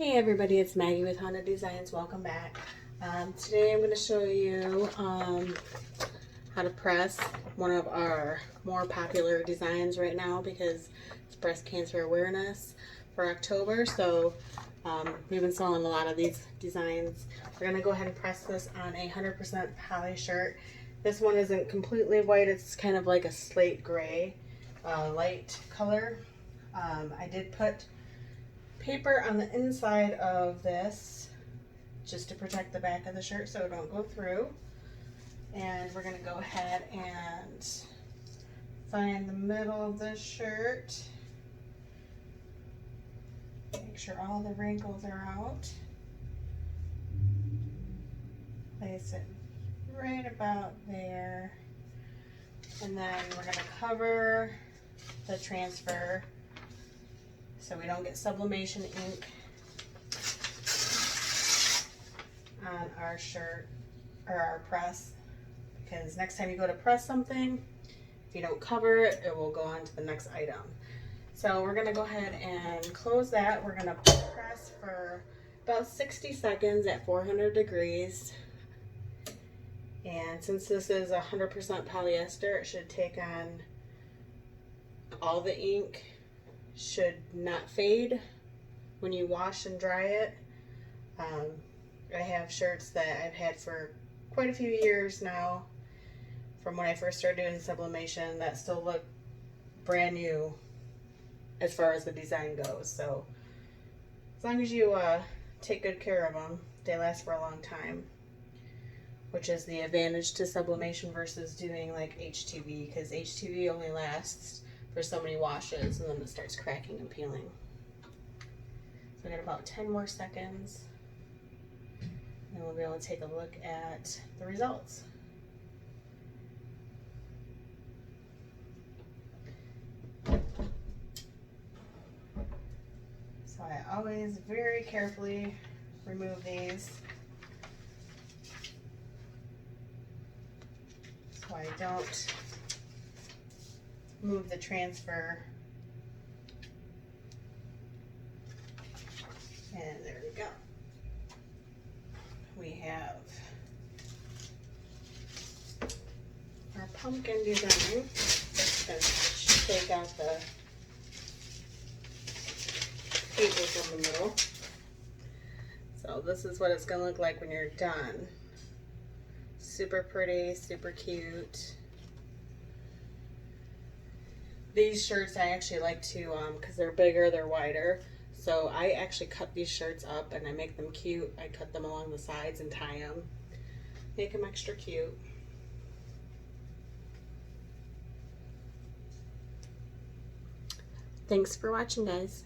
Hey everybody, it's Maggie with Honda Designs. Welcome back. Today I'm going to show you how to press one of our more popular designs right now because it's breast cancer awareness for October. So we've been selling a lot of these designs. We're going to go ahead and press this on a 100% poly shirt. This one isn't completely white, it's kind of like a slate gray light color. I did put paper on the inside of this just to protect the back of the shirt so it don't go through. And we're going to go ahead and find the middle of the shirt. Make sure all the wrinkles are out. Place it right about there. And then we're going to cover the transfer so we don't get sublimation ink on our shirt or our press, because next time you go to press something, if you don't cover it, it will go on to the next item. So we're going to go ahead and close that. We're going to press for about 60 seconds at 400 degrees. And since this is 100% polyester, it should take on all the ink. Should not fade when you wash and dry it. I have shirts that I've had for quite a few years now from when I first started doing sublimation that still look brand new as far as the design goes. So as long as you take good care of them, they last for a long time, which is the advantage to sublimation versus doing like HTV, because HTV only lasts for so many washes and then it starts cracking and peeling. So we got about 10 more seconds and we'll be able to take a look at the results. So I always very carefully remove these so I don't move the transfer. And there we go. We have our pumpkin design. Just take out the paper from the middle. So this is what it's going to look like when you're done. Super pretty, super cute. These shirts I actually like to, because they're bigger, they're wider. So I actually cut these shirts up and I make them cute. I cut them along the sides and tie them. Make them extra cute. Thanks for watching, guys.